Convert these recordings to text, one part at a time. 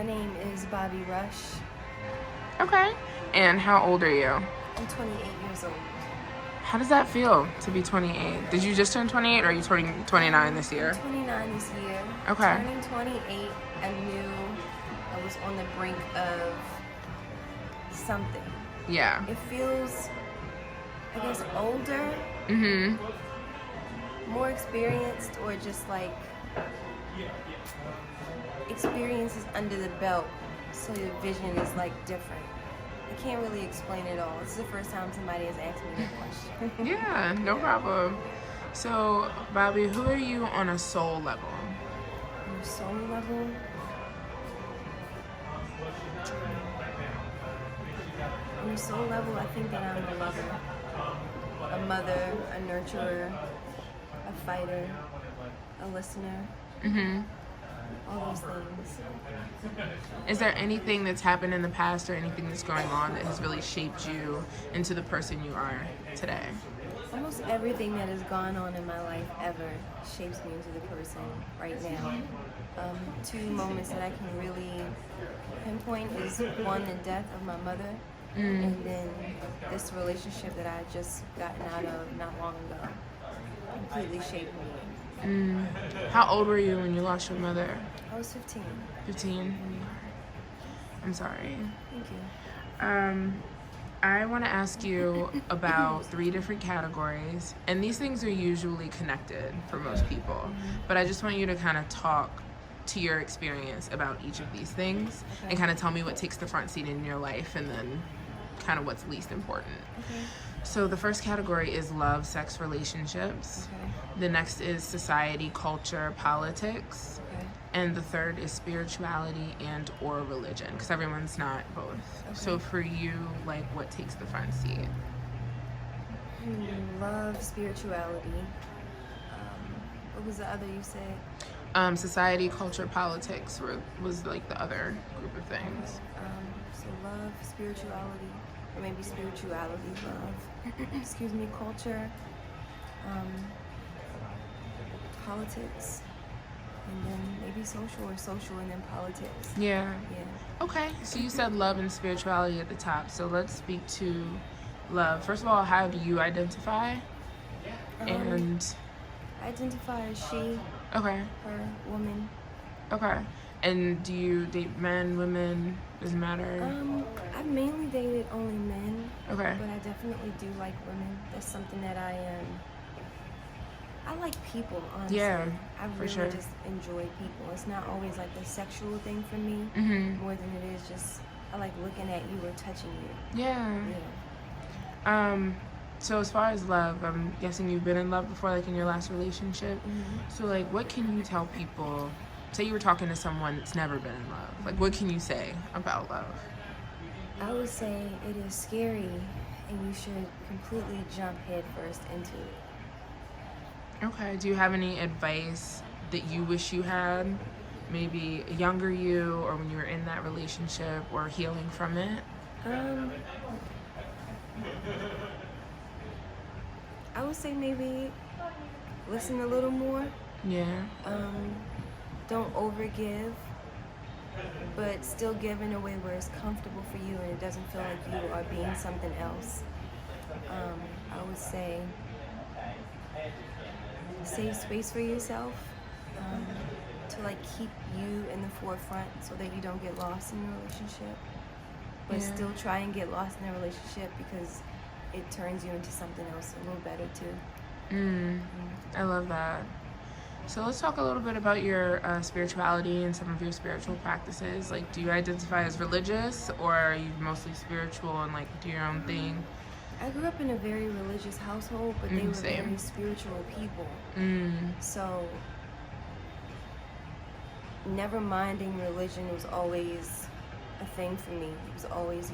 name is Bobbi Rush. Okay. And how old are you? I'm 28 years old. How does that feel to be 28? Did you just turn 28 or are you turning 29 this year? I'm 29 this year. Okay. Turning 28, I knew I was on the brink of something. Yeah. It feels, I guess, older, Mm-hmm. more experienced, or just like experiences under the belt, so your vision is like different. I can't really explain it all. This is the first time somebody has asked me that question. Yeah, no problem. So, Bobbi, who are you on a soul level? On a soul level, on a soul level, I think that I'm a lover, a mother, a nurturer, a fighter, a listener, Mm-hmm. all those things. Is there anything that's happened in the past or anything that's going on that has really shaped you into the person you are today? Almost everything that has gone on in my life ever shapes me into the person right now. Two moments that I can really pinpoint is one, the death of my mother, and then this relationship that I had just gotten out of not long ago completely shaped me. How old were you when you lost your mother? I was 15. 15? I'm sorry. Thank you. I want to ask you about 3 different categories, and these things are usually connected for most people, but I just want you to kind of talk to your experience about each of these things and kind of tell me what takes the front seat in your life and then kind of what's least important. Okay. So the first category is love, sex, relationships. Okay. The next is society, culture, politics. Okay. And the third is spirituality and or religion, because everyone's not both. Okay. So for you, like, what takes the front seat? Love, spirituality. What was the other you said? Society, culture, politics was like the other group of things. So love, spirituality, or maybe spirituality, love, excuse me, culture, politics, and then maybe social, or social and then politics. Yeah. Yeah. Okay, so you said love and spirituality at the top. So let's speak to love. First of all, how do you identify? And I identify as she, okay, her, woman. okay. And do you date men, women? Doesn't matter. I've mainly dated only men. Okay. But I definitely do like women. That's something that I like people, honestly. Yeah, I for really sure. just enjoy people. It's not always like the sexual thing for me, more than it is just I like looking at you or touching you. Yeah. Yeah. So as far as love, I'm guessing you've been in love before, like in your last relationship. So like, what can you tell people? Say you were talking to someone that's never been in love. Like, what can you say about love? I would say it is scary, and you should completely jump headfirst into it. Okay. Do you have any advice that you wish you had? Maybe a younger you, or when you were in that relationship, or healing from it? I would say maybe listen a little more. Yeah. Don't overgive, but still give in a way where it's comfortable for you and it doesn't feel like you are being something else. I would say save space for yourself, to like keep you in the forefront so that you don't get lost in the relationship, but still try and get lost in the relationship because it turns you into something else a little better too. I love that. So let's talk a little bit about your spirituality and some of your spiritual practices. Like, do you identify as religious, or are you mostly spiritual and like do your own thing? I grew up in a very religious household, but they were Same. very spiritual people. So never minding religion was always a thing for me. It was always,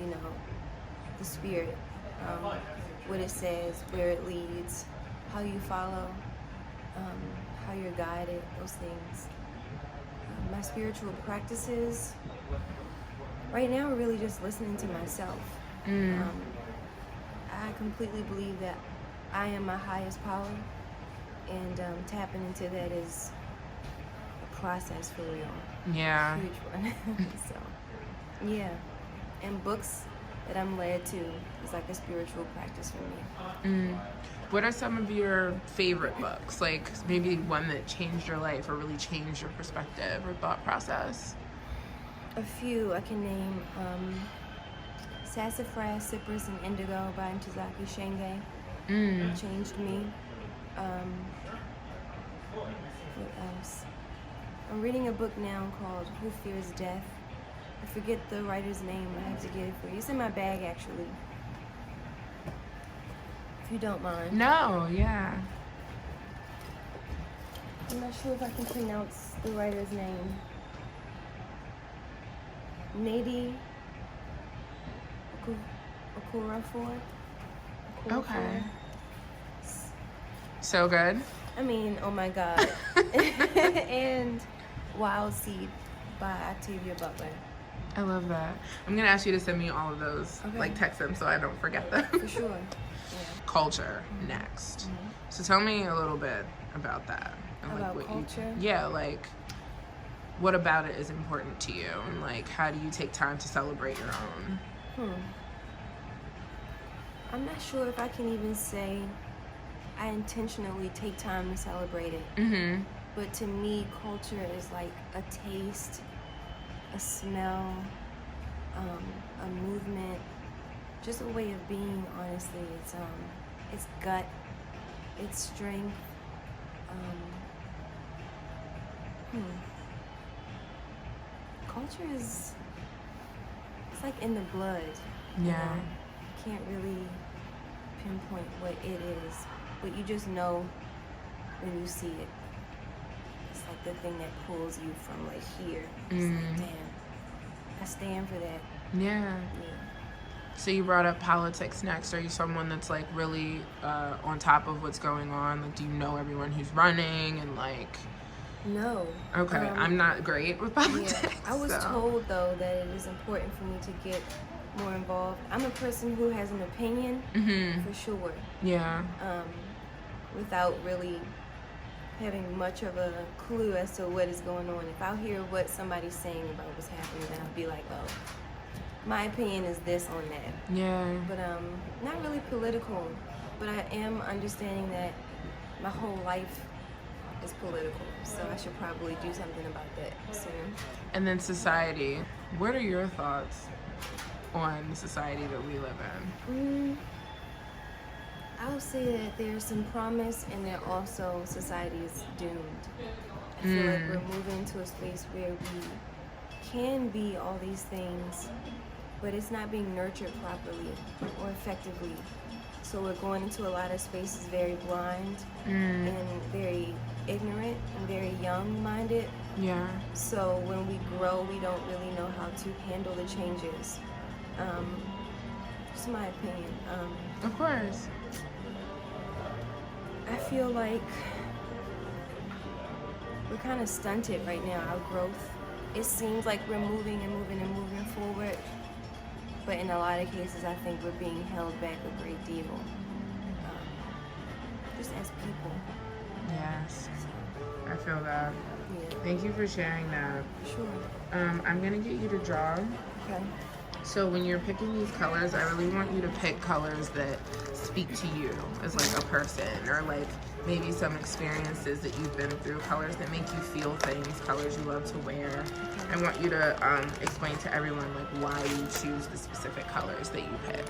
the spirit, what it says, where it leads, how you follow, how you're guided, those things. My spiritual practices right now are really just listening to myself. I completely believe that I am my highest power, and tapping into that is a process for real. Yeah. Huge one. So, yeah. And books that I'm led to is like a spiritual practice for me. What are some of your favorite books? Like maybe one that changed your life or really changed your perspective or thought process? A few I can name. Sassafras, Cypress, and Indigo by Ntozake Shange changed me. What else? I'm reading a book now called Who Fears Death. I forget the writer's name. I have to get it for you. It's in my bag, actually. If you don't mind. No, yeah. I'm not sure if I can pronounce the writer's name. Nadi Okorafor. Okay. So good. I mean, oh my God. And Wild Seed by Octavia Butler. I love that. I'm gonna ask you to send me all of those, Okay. like text them so I don't forget them. For sure. Yeah. Culture next. So tell me a little bit about that. And About what culture? Yeah, like what about it is important to you, and like how do you take time to celebrate your own? I'm not sure if I can even say I intentionally take time to celebrate it. But to me, culture is like a taste, a smell, a movement, just a way of being. Honestly, it's gut, it's strength. Culture is, it's like in the blood. you Yeah. know? You can't really pinpoint what it is, but you just know when you see it. It's like the thing that pulls you from like here. It's like, damn, I stand for that. Yeah. Yeah. So you brought up politics next. Are you someone that's like really on top of what's going on? Like, do you know everyone who's running and like? No. Okay, I'm not great with politics. Yeah. I was so. told though that it is important for me to get more involved. I'm a person who has an opinion for sure. Yeah. Without really having much of a clue as to what is going on. If I hear what somebody's saying about what's happening, then I'll be like, oh, my opinion is this on that. Yeah. But not really political, but I am understanding that my whole life is political, so I should probably do something about that soon. And then society. What are your thoughts on the society that we live in? I would say that there's some promise, and that also society is doomed. I feel like we're moving to a space where we can be all these things, but it's not being nurtured properly or effectively. So we're going into a lot of spaces very blind and very ignorant and very young-minded. Yeah. So when we grow, we don't really know how to handle the changes. Just my opinion. Of course. I feel like we're kind of stunted right now, our growth. It seems like we're moving and moving and moving forward, but in a lot of cases, I think we're being held back a great deal, just as people. Yes. So, I feel that. yeah, Thank you for sharing that. sure. I'm gonna get you to draw. Okay. So when you're picking these colors, I really want you to pick colors that speak to you as like a person, or like maybe some experiences that you've been through, colors that make you feel things, colors you love to wear. I want you to explain to everyone like why you choose the specific colors that you pick.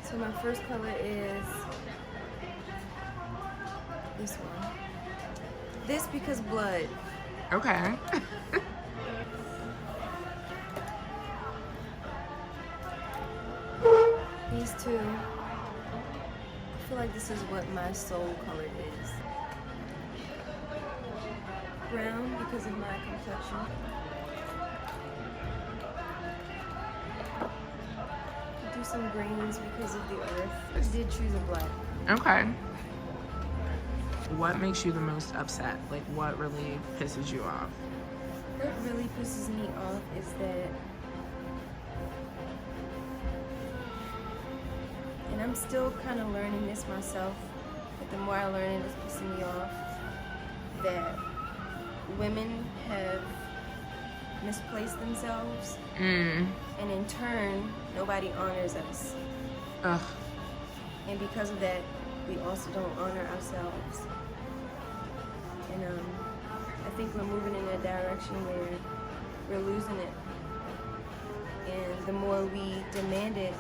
So my first color is this one. This because blood. Okay. These two, I feel like this is what my soul color is. Brown because of my complexion. Do some greens because of the earth. I did choose a black. Okay. What makes you the most upset? Like what really pisses you off? What really pisses me off is that I'm still kind of learning this myself, but the more I learn it, it's pissing me off that women have misplaced themselves, and in turn, nobody honors us. Ugh. And because of that, we also don't honor ourselves. And I think we're moving in a direction where we're losing it. And the more we demand it,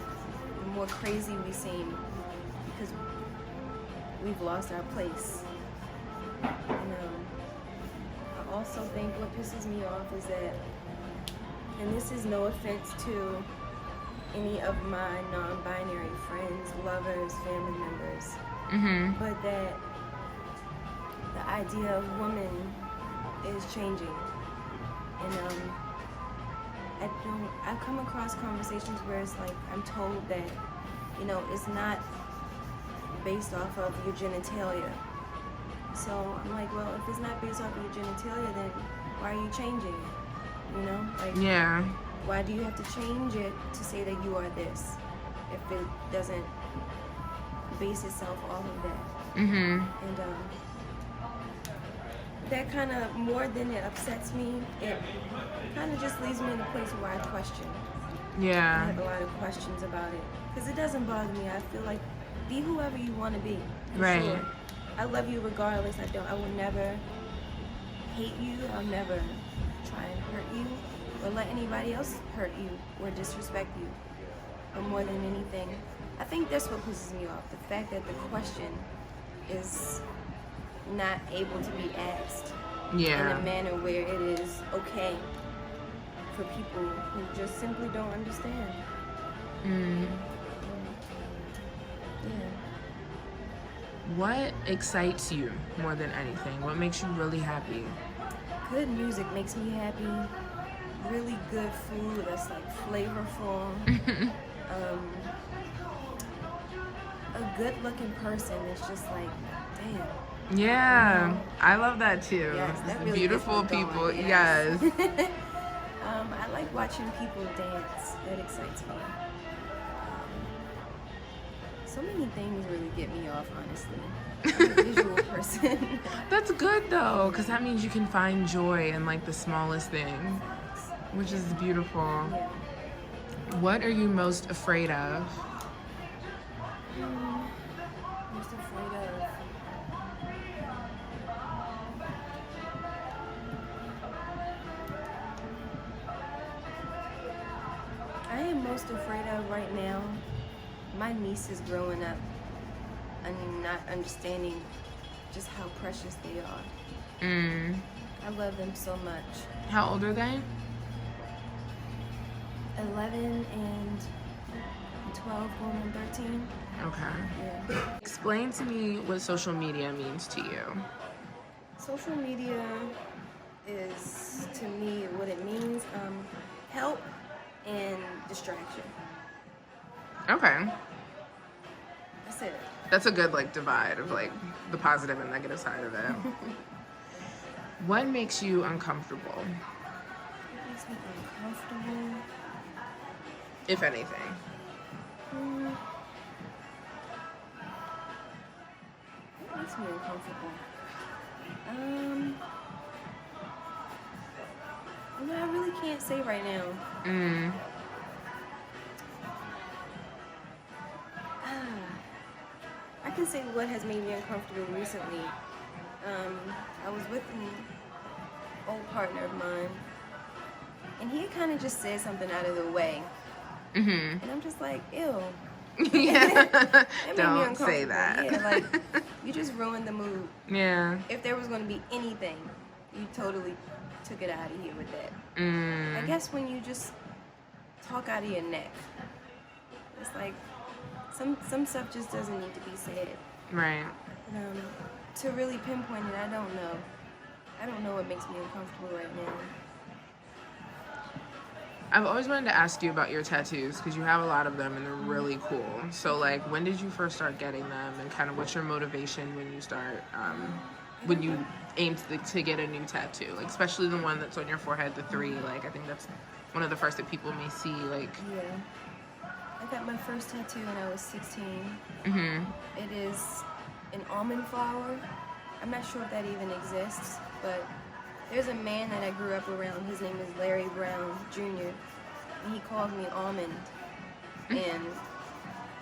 the more crazy we seem, because we've lost our place. And I also think what pisses me off is that, and this is no offense to any of my non-binary friends, lovers, family members, but that the idea of woman is changing. And I've come across conversations where it's like I'm told that, you know, it's not based off of your genitalia. So I'm like, well, if it's not based off of your genitalia, then why are you changing it? You know, like, Yeah. why do you have to change it to say that you are this if it doesn't base itself off of that? And that kind of, more than it upsets me, it kind of just leaves me in a place where I question. I Yeah. have a lot of questions about it because it doesn't bother me. I feel like be whoever you want to be. For Right. Sure. I love you regardless. I will never hate you. I'll never try and hurt you or let anybody else hurt you or disrespect you. But more than anything, I think that's what pisses me off. The fact that the question is not able to be asked in Yeah. a manner where it is okay for people who just simply don't understand. Yeah. What excites you more than anything? What makes you really happy? Good music makes me happy. Really good food that's like flavorful. A good-looking person that's just like, damn. Yeah, I love that too. Yes, that really Beautiful gets me people. going, Yes. I like watching people dance. That excites me. So many things really get me off, honestly. I'm a visual person. That's good though, because that means you can find joy in like the smallest thing, which is beautiful. Yeah. What are you most afraid of? Most afraid of. I am most afraid of right now. My niece is growing up and not understanding just how precious they are. I love them so much. How old are they? 11 and 12, going on 13. Okay. Yeah. Explain to me what social media means to you. Social media is, to me, what it means, help and distraction. Okay. That's it. That's a good like divide of like the positive and negative side of it. What makes you uncomfortable, What makes me uncomfortable? if anything? What makes me uncomfortable? I really can't say right now. I can say what has made me uncomfortable recently. I was with an old partner of mine, and he kind of just said something out of the way. And I'm just like, ew. Yeah. It made me Don't say uncomfortable. that. Yeah, like, you just ruined the mood. Yeah. If there was going to be anything, you totally took it out of here with that. I guess when you just talk out of your neck, it's like some stuff just doesn't need to be said. Right. To really pinpoint it, I don't know. I don't know what makes me uncomfortable right now. I've always wanted to ask you about your tattoos because you have a lot of them and they're really cool. So like, when did you first start getting them, and kind of what's your motivation when you start, when you aim to get a new tattoo? Like especially the one that's on your forehead, the 3. Like I think that's one of the first that people may see. Like, Yeah. I got my first tattoo when I was 16. Mm-hmm. It is an almond flower. I'm not sure if that even exists, but there's a man that I grew up around. His name is Larry Brown Jr. And he called me Almond. And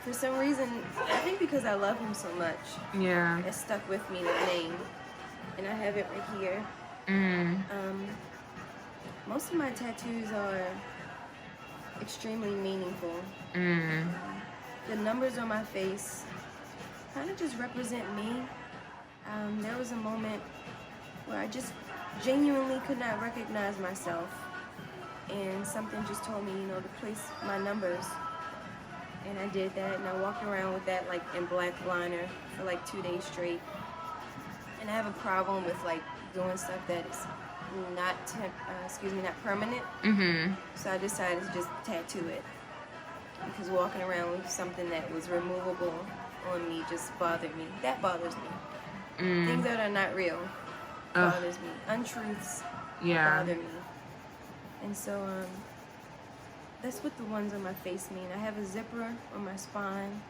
for some reason, I think because I love him so much, Yeah. it stuck with me, the name. And I have it right here. Most of my tattoos are extremely meaningful. The numbers on my face kind of just represent me. There was a moment where I just genuinely could not recognize myself, and something just told me, to place my numbers, and I did that, and I walked around with that like in black liner for like 2 days straight. And I have a problem with like doing stuff that is not permanent. So I decided to just tattoo it, because walking around with something that was removable on me just bothered me. That bothers me. Things that are not real bothers me. Untruths bother me. And so that's what the ones on my face mean. I have a zipper on my spine.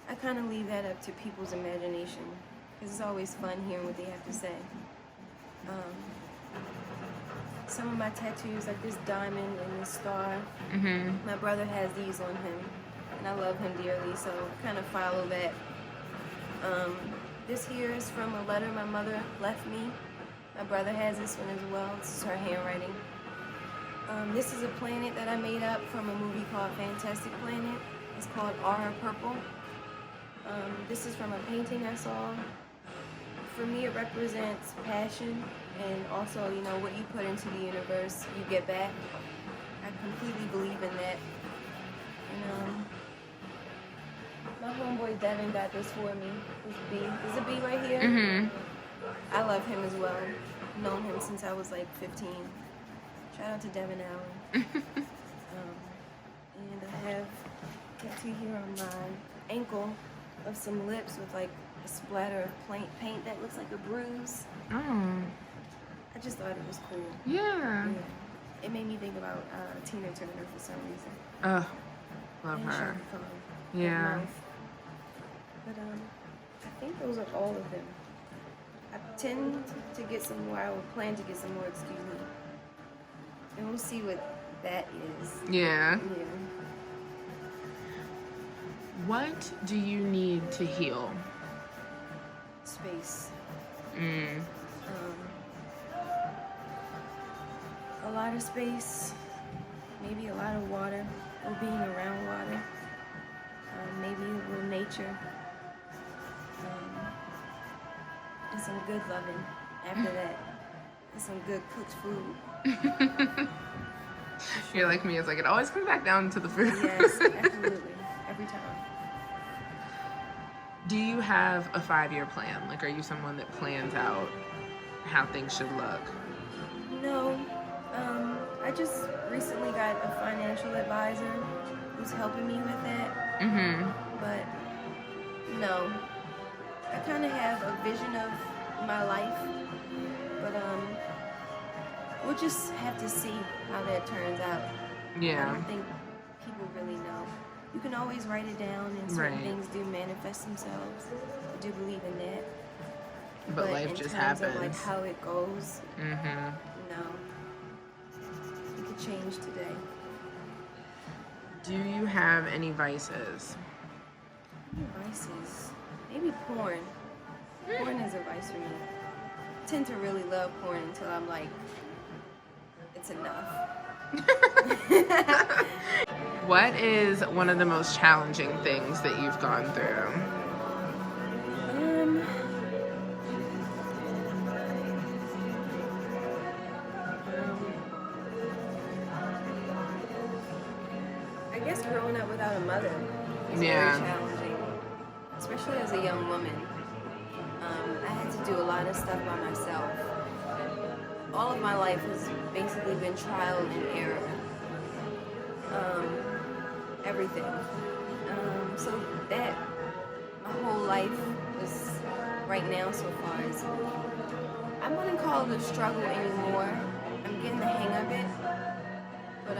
I kind of leave that up to people's imagination, because it's always fun hearing what they have to say. Some of my tattoos, like this diamond and this star, my brother has these on him, and I love him dearly, so I kind of follow that. This here is from a letter my mother left me. My brother has this one as well. This is her handwriting. This is a planet that I made up from a movie called Fantastic Planet. It's called Aura Purple. This is from a painting I saw. For me, it represents passion, and also, what you put into the universe, you get back. I completely believe in that. And my homeboy Devin got this for me. This bee. There's a bee right here. I love him as well. I've known him since I was like 15. Shout out to Devin Allen. And I have a tattoo here on my ankle of some lips with like a splatter of paint that looks like a bruise. I just thought it was cool. Yeah. It made me think about Tina Turner for some reason. Love And her. Chaka Khan, Yeah. Mouth. But I think those are all of them. I tend to get some more. I will plan to get some more. Excuse me. And we'll see what that is. Yeah. Yeah. What do you need to heal? Space. A lot of space. Maybe a lot of water, or being around water. Maybe a little nature. And some good loving after that. And some good cooked food. You're like me. It's like it always comes back down to the food. Yes, absolutely. Every time. Do you have a 5-year plan? Like, are you someone that plans out how things should look? No. I just recently got a financial advisor who's helping me with that. But no. I kind of have a vision of my life, but we'll just have to see how that turns out. Yeah. I don't think people really know. You can always write it down, and certain things do manifest themselves. I do believe in that. But life just in happens. terms of like how it goes, no. It could change today. Do you have any vices? Vices. Maybe porn. Porn is a vice for me. I tend to really love porn until I'm like, it's enough. What is one of the most challenging things that you've gone through? I guess growing up without a mother is very challenging, especially as a young woman. I had to do a lot of stuff by myself. All of my life has basically been trial and error. Everything. So that, my whole life was, right now so far, is, I wouldn't call it a struggle anymore. I'm getting the hang of it. But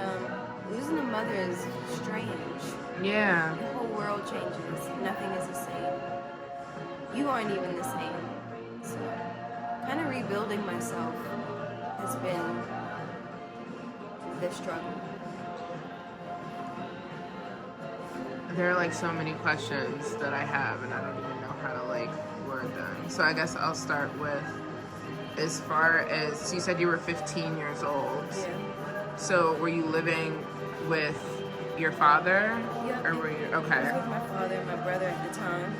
losing a mother is strange. Yeah. The whole world changes. Nothing is the same. You aren't even the same. So, kind of rebuilding myself has been the struggle. There are like so many questions that I have, and I don't even know how to like word them. So I guess I'll start with, as far as, so you said you were 15 years old. Yeah. So were you living with your father? Yep. Or were you, I was okay. with my father and my brother at the time.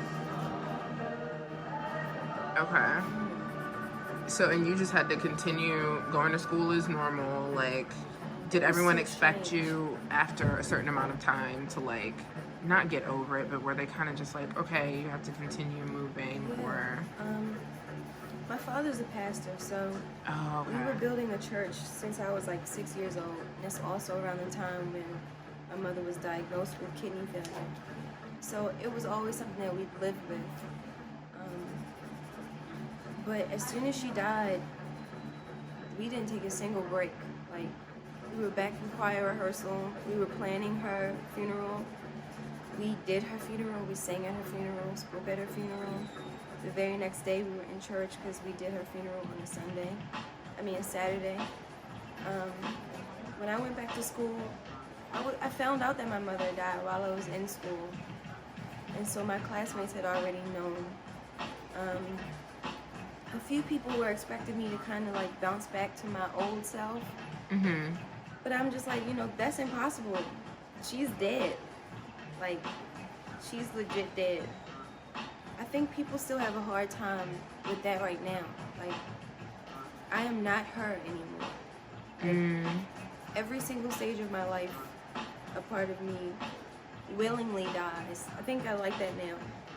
Okay. So, and you just had to continue going to school as normal, like, did It was everyone so expect strange. you after a certain amount of time to like, not get over it, but were they kind of just like, okay, you have to continue moving, Yeah. or? My father's a pastor, so Oh, we were okay. building a church since I was like 6 years old. And that's also around the time when my mother was diagnosed with kidney failure. So it was always something that we lived with. But as soon as she died, we didn't take a single break. Like, we were back in choir rehearsal. We were planning her funeral. We did her funeral. We sang at her funeral, spoke at her funeral. The very next day, we were in church because we did her funeral on a Saturday. When I went back to school, I found out that my mother died while I was in school. And so my classmates had already known. A few people were expecting me to kind of like bounce back to my old self. Mm-hmm. But I'm just like, that's impossible. She's dead. Like, she's legit dead. I think people still have a hard time with that right now. Like, I am not her anymore. Like, every single stage of my life, a part of me willingly dies. I think I like that now.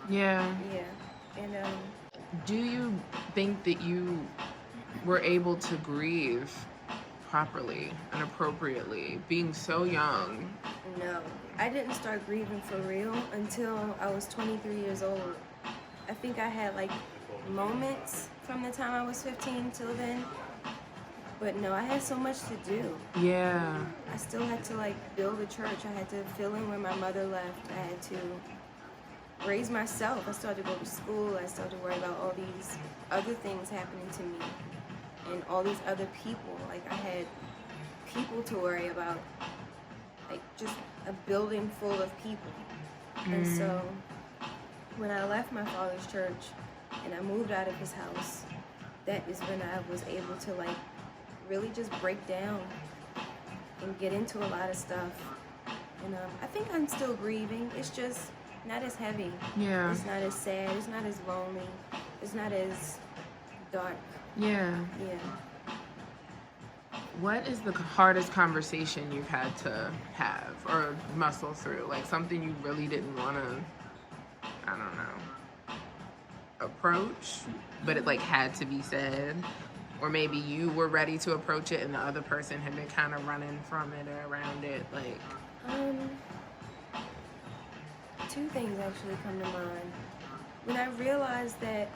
Yeah. Yeah. And, Do you think that you were able to grieve properly and appropriately, being so young? no. I didn't start grieving for real until I was 23 years old. I think I had like moments from the time I was 15 till then. But no, I had so much to do. Yeah. I still had to like build a church. I had to fill in where my mother left. I had to raise myself. I started to go to school. I started to worry about all these other things happening to me and all these other people. Like, I had people to worry about, like just a building full of people. And so when I left my father's church and I moved out of his house, that is when I was able to like really just break down and get into a lot of stuff. And I think I'm still grieving. It's just not as heavy. Yeah. It's not as sad. It's not as lonely. It's not as dark. Yeah. Yeah. What is the hardest conversation you've had to have or muscle through? Like something you really didn't want to, I don't know, approach, but it like had to be said? Or maybe you were ready to approach it and the other person had been kind of running from it or around it, like... Two things actually come to mind. When I realized that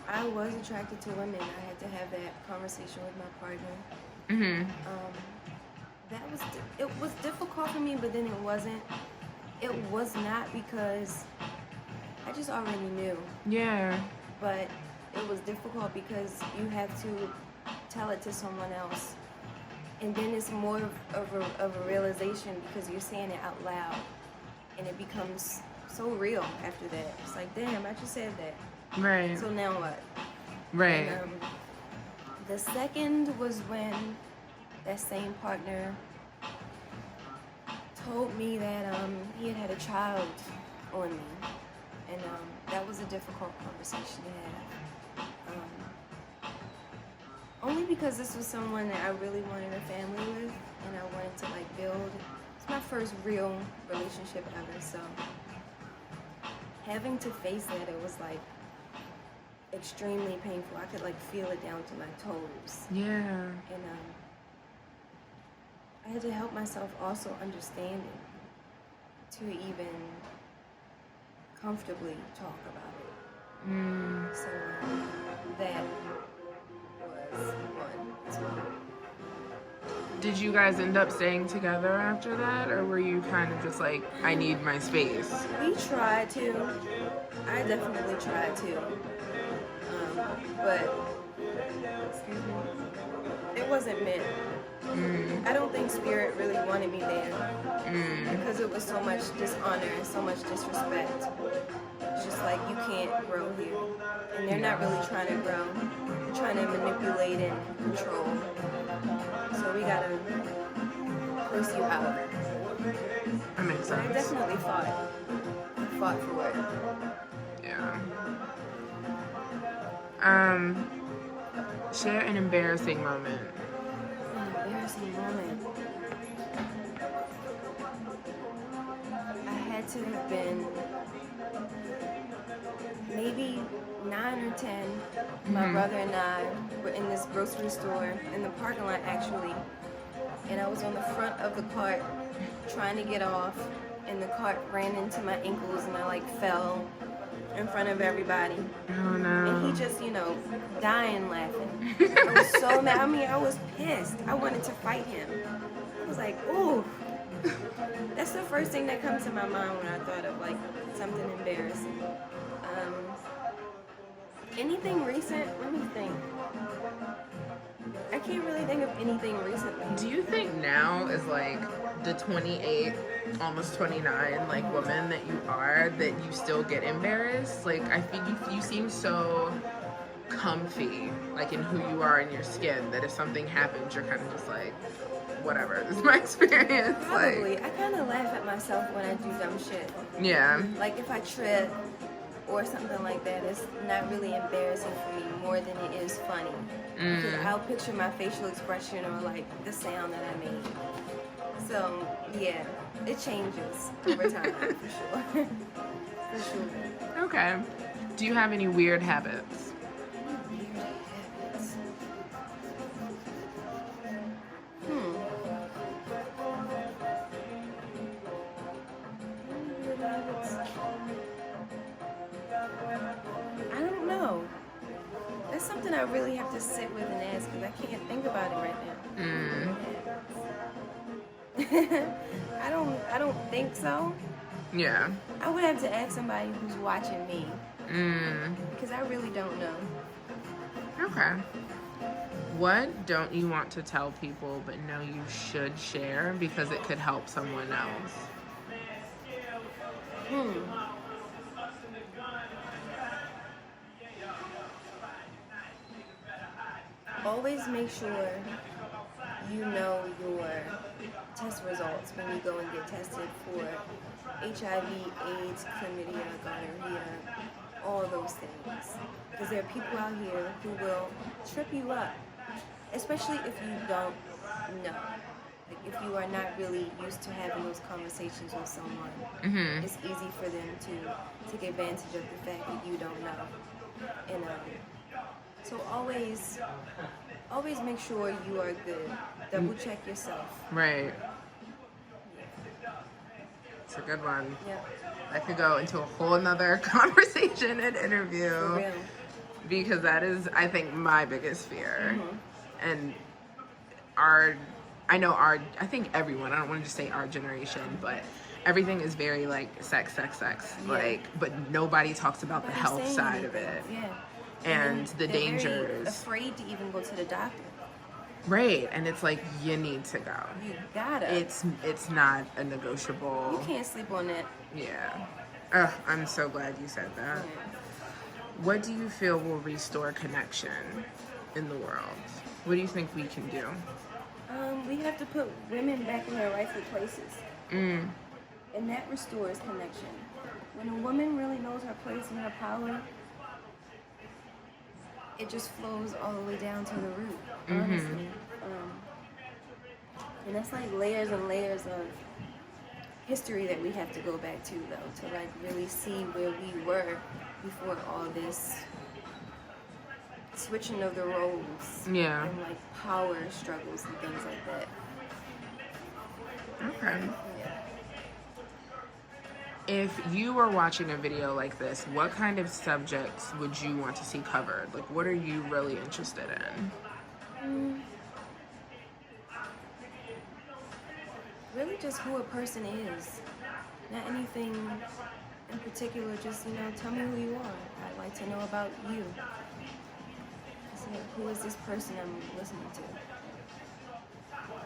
I was attracted to women, I had to have that conversation with my partner. Mm-hmm. It was difficult for me, but then it wasn't. It was not because I just already knew. Yeah. But it was difficult because you have to tell it to someone else. And then it's more of a realization because you're saying it out loud. And it becomes so real after that. It's like, damn, I just said that. Right. So now what? Right. And, the second was when that same partner told me that he had a child on me. And that was a difficult conversation to have. Only because this was someone that I really wanted a family with, and I wanted to like build. It's my first real relationship ever, so having to face that, it was like extremely painful. I could like feel it down to my toes. Yeah. And I had to help myself also understand it to even comfortably talk about it. So that was one as well. Did you guys end up staying together after that, or were you kind of just like, I need my space? We tried to. I definitely tried to. But excuse me, it wasn't meant. I don't think Spirit really wanted me there because it was so much dishonor and so much disrespect. It's just like, you can't grow here. And they're not really trying to grow. They're trying to manipulate and control. So we gotta push you out. That makes But I sense. definitely fought. I fought for it. Yeah. Share an embarrassing moment. An embarrassing moment. I had to have been maybe 9 or 10. My brother and I were in this grocery store in the parking lot, actually, and I was on the front of the cart trying to get off, and the cart ran into my ankles, and I like fell in front of everybody. Oh no. And he just, dying laughing. I was so mad. I mean, I was pissed. I wanted to fight him. I was like, ooh. That's the first thing that comes to my mind when I thought of like something embarrassing. Anything recent? Let me think. I can't really think of anything recently. Do you think now is like the 28, almost 29, like woman that you are, that you still get embarrassed? Like, I think you seem so comfy, like in who you are in your skin, that if something happens, you're kind of just like, whatever, this is my experience. Probably. Like, I kind of laugh at myself when I do dumb shit. yeah. Like if I trip or something like that, it's not really embarrassing for me more than it is funny. Because I'll picture my facial expression or like the sound that I made. So yeah, it changes over time for sure. For sure. Okay. Do you have any weird habits? Weird habits. Weird habits. I don't know. That's something I really have to sit with and ask because I can't think about it right now. I don't think so. Yeah. I would have to ask somebody who's watching me because I really don't know. Okay. What don't you want to tell people but know you should share because it could help someone else? Always make sure you know your test results when you go and get tested for HIV, AIDS, chlamydia, gonorrhea, all those things. Because there are people out here who will trip you up, especially if you don't know. Like if you are not really used to having those conversations with someone, it's easy for them to take advantage of the fact that you don't know. And so always make sure you are good. Double check yourself. Right. It's a good one. Yep. That could go into a whole nother conversation and interview. For real. Because that is, I think, my biggest fear. And I think everyone, I don't want to just say our generation, but everything is very like sex. Yeah. Like, but nobody talks about the But health they're saying side of anything. it. Yeah. And the they're dangers. very afraid to even go to the doctor. Right. And it's like, you need to go. You gotta. It's not a negotiable. You can't sleep on that. Yeah. Ugh, I'm so glad you said that. Yeah. What do you feel will restore connection in the world? What do you think we can do? We have to put women back in their rightful places. And that restores connection. When a woman really knows her place and her power, it just flows all the way down to the root, honestly. And that's like layers and layers of history that we have to go back to, though, to like really see where we were before all this switching of the roles. Yeah. And like power struggles and things like that. Okay. Yeah. If you were watching a video like this, what kind of subjects would you want to see covered? Like, what are you really interested in? really just who a person is. Not anything in particular, just, tell me who you are. I'd like to know about you. So, who is this person I'm listening to?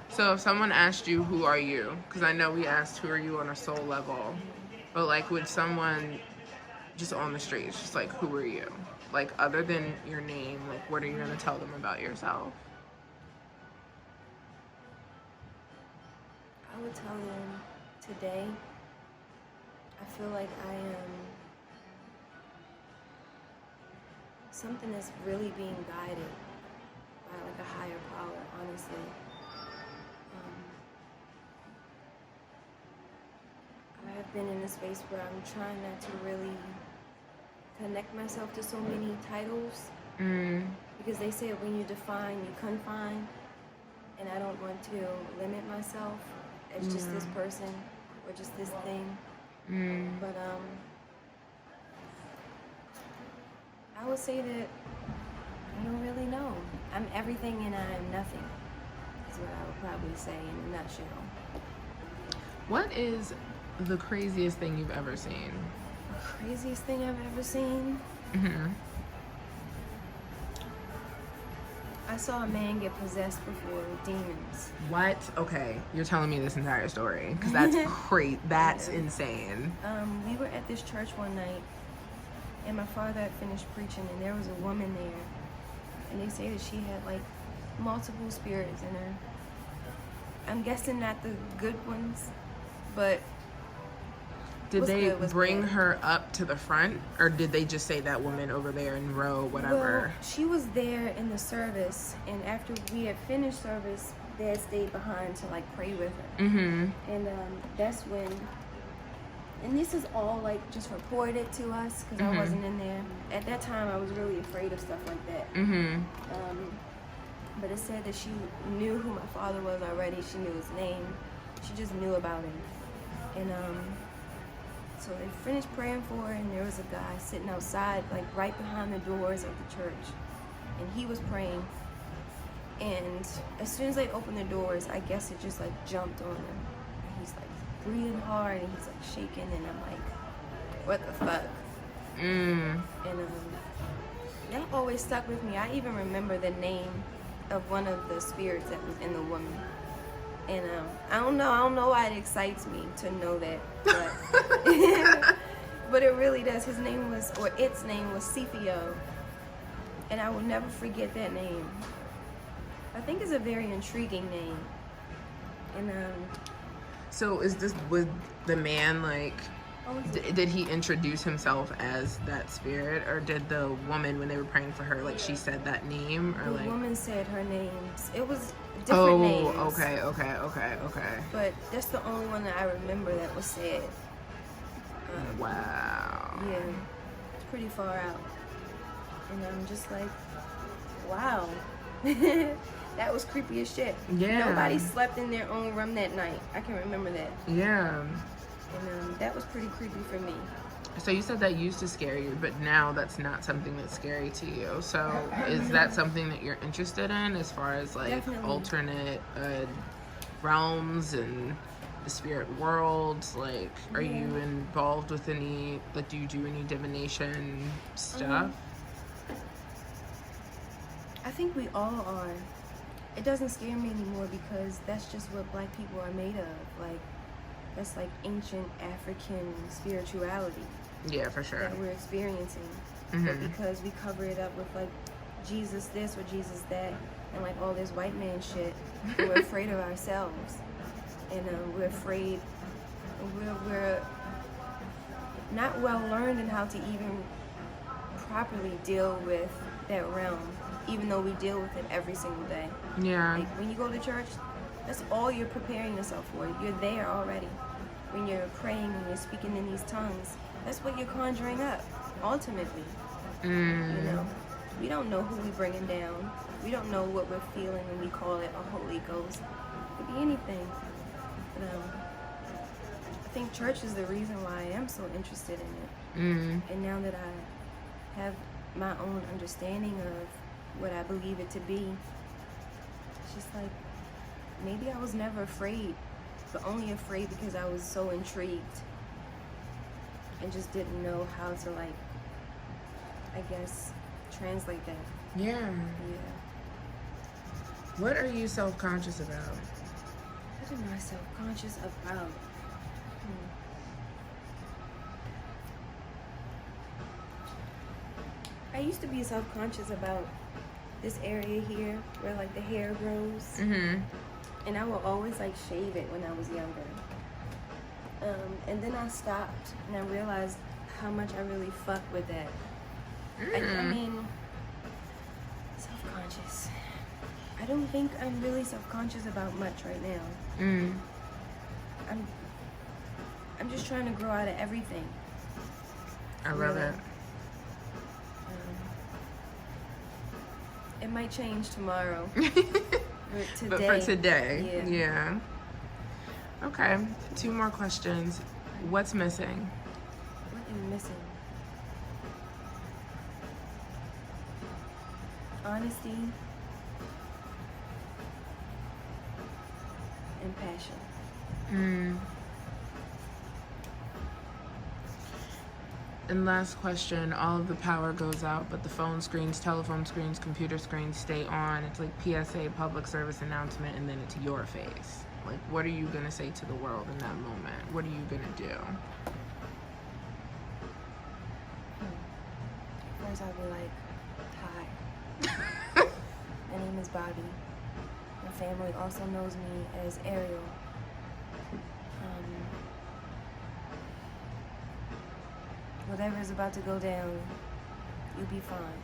So if someone asked you, who are you? Because I know we asked, who are you on a soul level? But like, would someone just on the streets, just like, who are you? Like, other than your name, like, what are you going to tell them about yourself? I would tell them today, I feel like I am something that's really being guided by like a higher power, honestly. I have been in a space where I'm trying not to really connect myself to so many titles, because they say when you define, you confine, and I don't want to limit myself as just this person or just this thing. But I would say that I don't really know. I'm everything and I am nothing, is what I would probably say in a nutshell. What is the craziest thing you've ever seen? The craziest thing I've ever seen? I saw a man get possessed before with demons. What? Okay, you're telling me this entire story, because that's crazy. That's insane. We were at this church one night, and my father had finished preaching, and there was a woman there, and they say that she had like multiple spirits in her. I'm guessing not the good ones, but did they bring bad. her up to the front, or did they just say that woman over there in row, whatever? Well, she was there in the service, and after we had finished service, Dad stayed behind to like pray with her. And that's when, and this is all like just reported to us because I wasn't in there at that time. I was really afraid of stuff like that. But it said that she knew who my father was already. She knew his name. She just knew about him. And so they finished praying for her, and there was a guy sitting outside, like right behind the doors of the church, and he was praying. And as soon as they opened the doors, I guess it just like jumped on him. And he's like breathing hard, and he's like shaking, and I'm like, what the fuck? And that always stuck with me. I even remember the name of one of the spirits that was in the woman. And I don't know why it excites me to know that, but, but it really does. Its name was Cephio, and I will never forget that name. I think it's a very intriguing name. And so was the man like, did he introduce himself as that spirit, or did the woman, when they were praying for her, like she said that name, or the like woman said her names? It was different names. Okay. But that's the only one that I remember that was said. Wow. Yeah, it's pretty far out. And I'm just like, wow. That was creepy as shit. Yeah. Nobody slept in their own room that night. I can remember that. Yeah. And that was pretty creepy for me. So you said that used to scare you, but now that's not something that's scary to you. So is that something that you're interested in, as far as like Definitely. alternate realms and the spirit world? Like, are you involved with any, like, do you do any divination stuff? I think we all are. It doesn't scare me anymore because that's just what Black people are made of. Like, that's like ancient African spirituality. Yeah, for sure. That we're experiencing. But because we cover it up with like Jesus this or Jesus that and like all this white man shit, we're afraid of ourselves. And we're afraid, we're not well learned in how to even properly deal with that realm, even though we deal with it every single day. Yeah. Like when you go to church, that's all you're preparing yourself for. You're there already. When you're praying and you're speaking in these tongues, that's what you're conjuring up, ultimately. You know, we don't know who we're bringing down. We don't know what we're feeling when we call it a Holy Ghost. It could be anything. But, I think church is the reason why I am so interested in it. And now that I have my own understanding of what I believe it to be, it's just like, maybe I was never afraid but only afraid because I was so intrigued and just didn't know how to, like, I guess, translate that. Yeah. Yeah. What are you self-conscious about? What am I self-conscious about? I used to be self-conscious about this area here where, like, the hair grows. Mm-hmm. And I would always, like, shave it when I was younger. And then I stopped and I realized how much I really fuck with that. I mean, self-conscious. I don't think I'm really self-conscious about much right now. I'm just trying to grow out of everything. I love it. It might change tomorrow. But for today, yeah. Okay, 2 more questions. What's missing? What is missing? Honesty and passion. And last question, all of the power goes out, but the phone screens, telephone screens, computer screens stay on. It's like PSA, public service announcement, and then it's your face. Like, what are you gonna say to the world in that moment? What are you gonna do? First I'll be like, hi. My name is Bobbi. My family also knows me as Ariel. Whatever is about to go down, you'll be fine.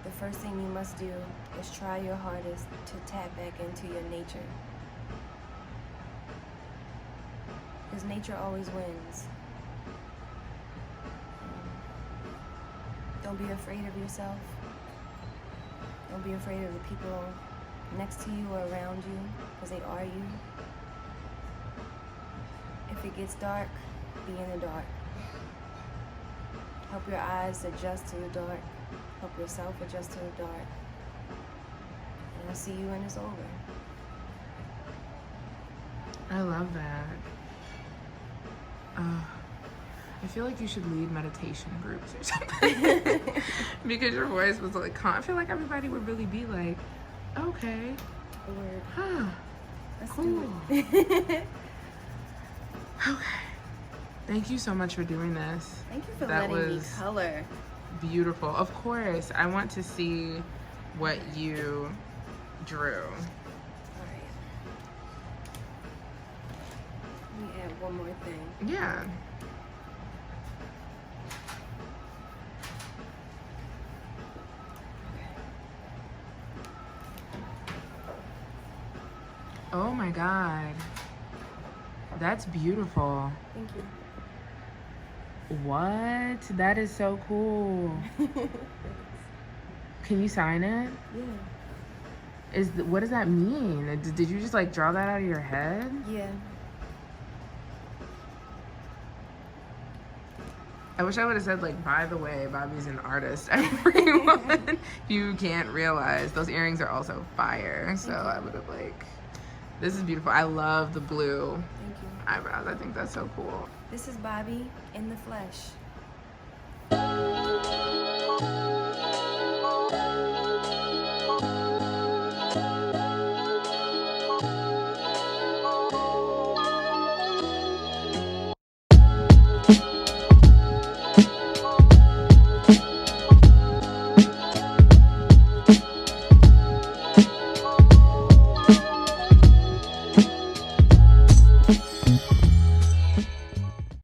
The first thing you must do is try your hardest to tap back into your nature. Because nature always wins. Don't be afraid of yourself. Don't be afraid of the people next to you or around you, because they are you. If it gets dark, be in the dark. Help your eyes adjust to the dark. Help yourself adjust to the dark. And I'll see you when it's over. I love that. I feel like you should lead meditation groups or something. Because your voice was like calm. I feel like everybody would really be like, okay. Word. Huh. Let's Cool. do it. Okay. Thank you so much for doing this. Thank you for That letting me was color. beautiful. Of course, I want to see what you drew. Alright. Let me add one more thing. Yeah. Oh my God. That's beautiful. Thank you. What? That is so cool. Can you sign it? Yeah. What does that mean? Did you just like draw that out of your head? Yeah. I wish I would have said like, by the way, Bobbi's an artist. Everyone, you can't realize those earrings are also fire. So I would have like, this is beautiful. I love the blue Thank you. eyebrows. I think that's so cool. This is Bobbi in the flesh.